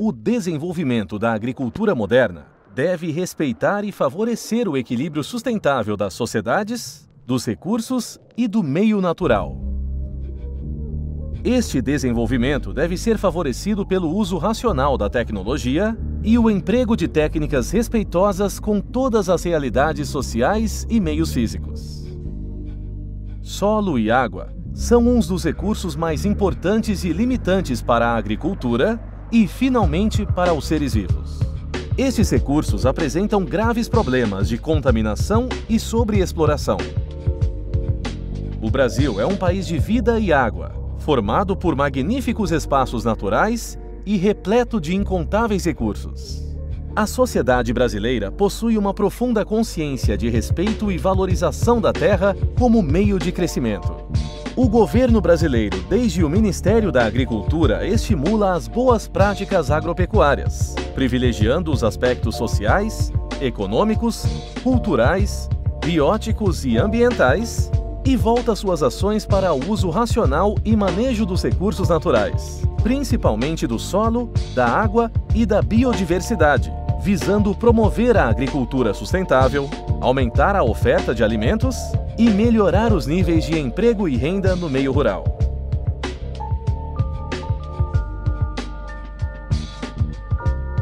O desenvolvimento da agricultura moderna deve respeitar e favorecer o equilíbrio sustentável das sociedades, dos recursos e do meio natural. Este desenvolvimento deve ser favorecido pelo uso racional da tecnologia e o emprego de técnicas respeitosas com todas as realidades sociais e meios físicos. Solo e água são uns dos recursos mais importantes e limitantes para a agricultura e, finalmente, para os seres vivos. Estes recursos apresentam graves problemas de contaminação e sobreexploração. O Brasil é um país de vida e água, formado por magníficos espaços naturais e repleto de incontáveis recursos. A sociedade brasileira possui uma profunda consciência de respeito e valorização da terra como meio de crescimento. O governo brasileiro, desde o Ministério da Agricultura, estimula as boas práticas agropecuárias, privilegiando os aspectos sociais, econômicos, culturais, bióticos e ambientais, e volta suas ações para o uso racional e manejo dos recursos naturais, principalmente do solo, da água e da biodiversidade, visando promover a agricultura sustentável, aumentar a oferta de alimentos e melhorar os níveis de emprego e renda no meio rural.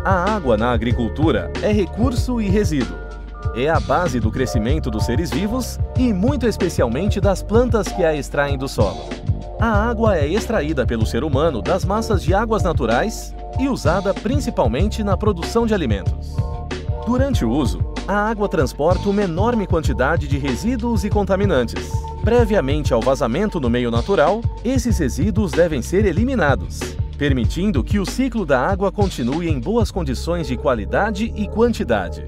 A água na agricultura é recurso e resíduo. É a base do crescimento dos seres vivos e, muito especialmente, das plantas que a extraem do solo. A água é extraída pelo ser humano das massas de águas naturais e usada principalmente na produção de alimentos. Durante o uso, a água transporta uma enorme quantidade de resíduos e contaminantes. Previamente ao vazamento no meio natural, esses resíduos devem ser eliminados, permitindo que o ciclo da água continue em boas condições de qualidade e quantidade.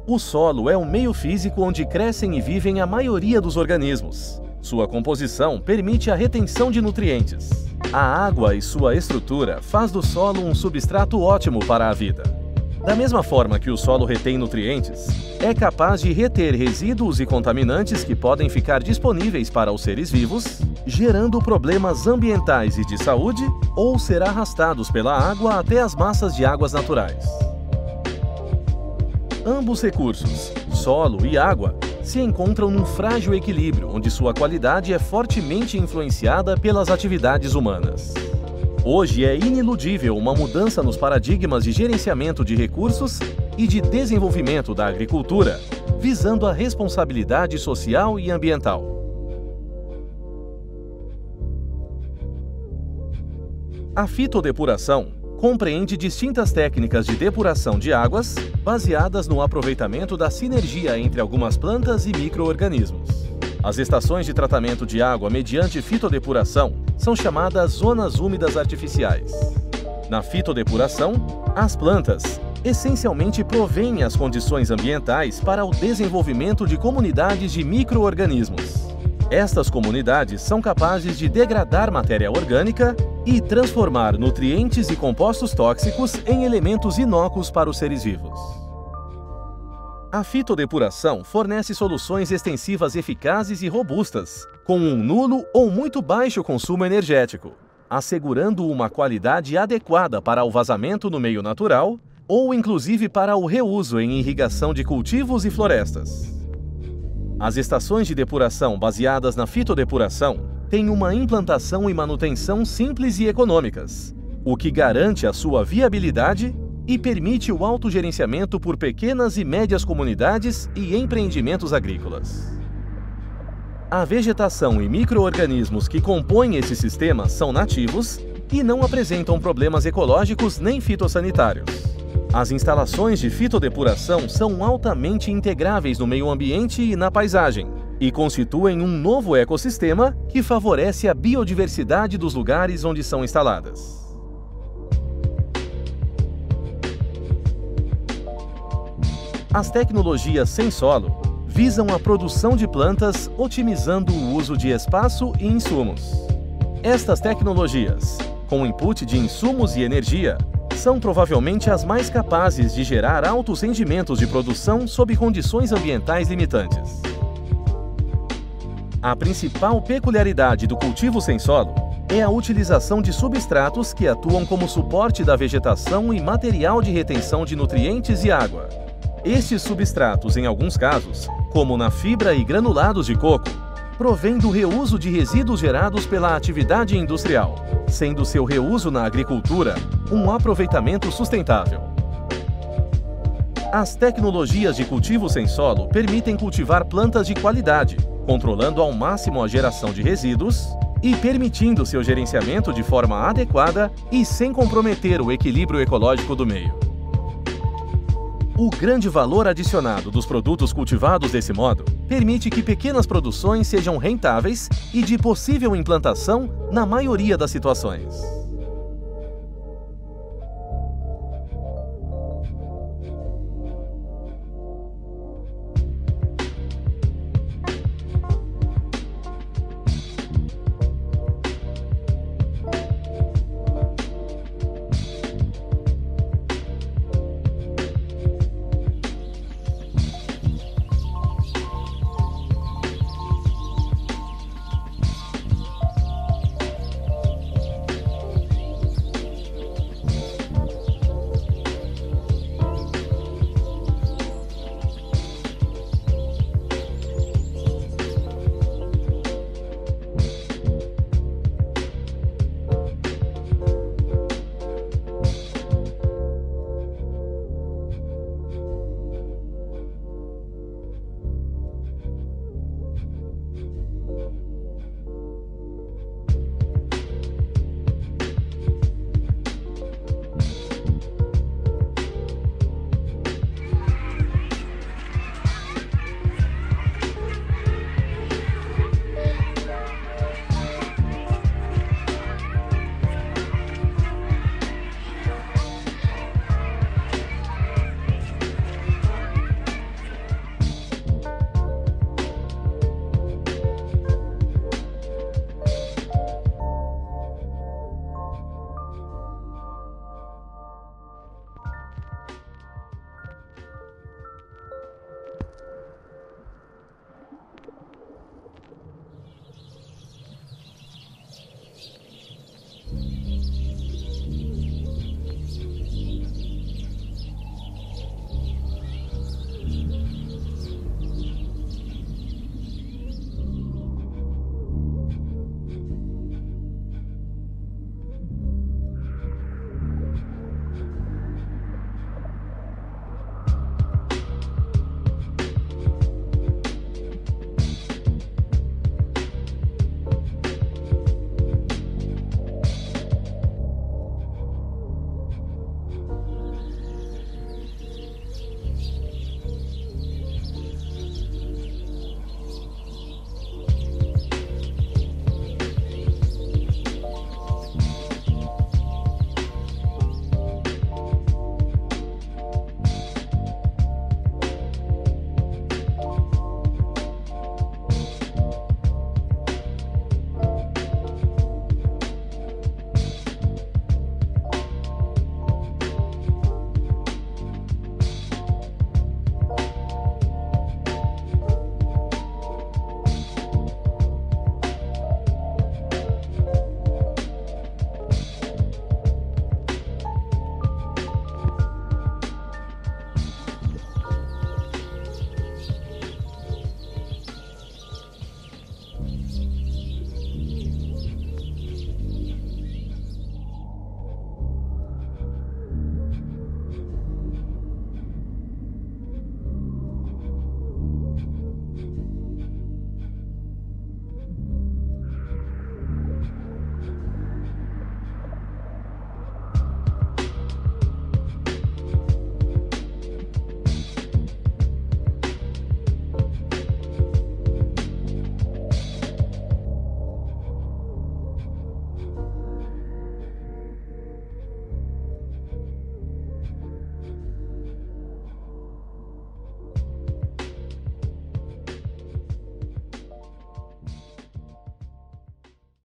O solo é um meio físico onde crescem e vivem a maioria dos organismos. Sua composição permite a retenção de nutrientes. A água e sua estrutura faz do solo um substrato ótimo para a vida. Da mesma forma que o solo retém nutrientes, é capaz de reter resíduos e contaminantes que podem ficar disponíveis para os seres vivos, gerando problemas ambientais e de saúde, ou ser arrastados pela água até as massas de águas naturais. Ambos recursos, solo e água, se encontram num frágil equilíbrio onde sua qualidade é fortemente influenciada pelas atividades humanas. Hoje é iniludível uma mudança nos paradigmas de gerenciamento de recursos e de desenvolvimento da agricultura, visando a responsabilidade social e ambiental. A fitodepuração compreende distintas técnicas de depuração de águas, baseadas no aproveitamento da sinergia entre algumas plantas e micro-organismos. As estações de tratamento de água mediante fitodepuração são chamadas zonas úmidas artificiais. Na fitodepuração, as plantas essencialmente provêm as condições ambientais para o desenvolvimento de comunidades de micro-organismos. Estas comunidades são capazes de degradar matéria orgânica e transformar nutrientes e compostos tóxicos em elementos inócuos para os seres vivos. A fitodepuração fornece soluções extensivas eficazes e robustas, com um nulo ou muito baixo consumo energético, assegurando uma qualidade adequada para o vazamento no meio natural ou inclusive para o reuso em irrigação de cultivos e florestas. As estações de depuração baseadas na fitodepuração têm uma implantação e manutenção simples e econômicas, o que garante a sua viabilidade e permite o autogerenciamento por pequenas e médias comunidades e empreendimentos agrícolas. A vegetação e micro-organismos que compõem esse sistema são nativos e não apresentam problemas ecológicos nem fitossanitários. As instalações de fitodepuração são altamente integráveis no meio ambiente e na paisagem, e constituem um novo ecossistema que favorece a biodiversidade dos lugares onde são instaladas. As tecnologias sem solo visam a produção de plantas otimizando o uso de espaço e insumos. Estas tecnologias, com input de insumos e energia, são provavelmente as mais capazes de gerar altos rendimentos de produção sob condições ambientais limitantes. A principal peculiaridade do cultivo sem solo é a utilização de substratos que atuam como suporte da vegetação e material de retenção de nutrientes e água. Estes substratos, em alguns casos, como na fibra e granulados de coco, provém do reuso de resíduos gerados pela atividade industrial, sendo seu reuso na agricultura um aproveitamento sustentável. As tecnologias de cultivo sem solo permitem cultivar plantas de qualidade, controlando ao máximo a geração de resíduos e permitindo seu gerenciamento de forma adequada e sem comprometer o equilíbrio ecológico do meio. O grande valor adicionado dos produtos cultivados desse modo permite que pequenas produções sejam rentáveis e de possível implantação na maioria das situações.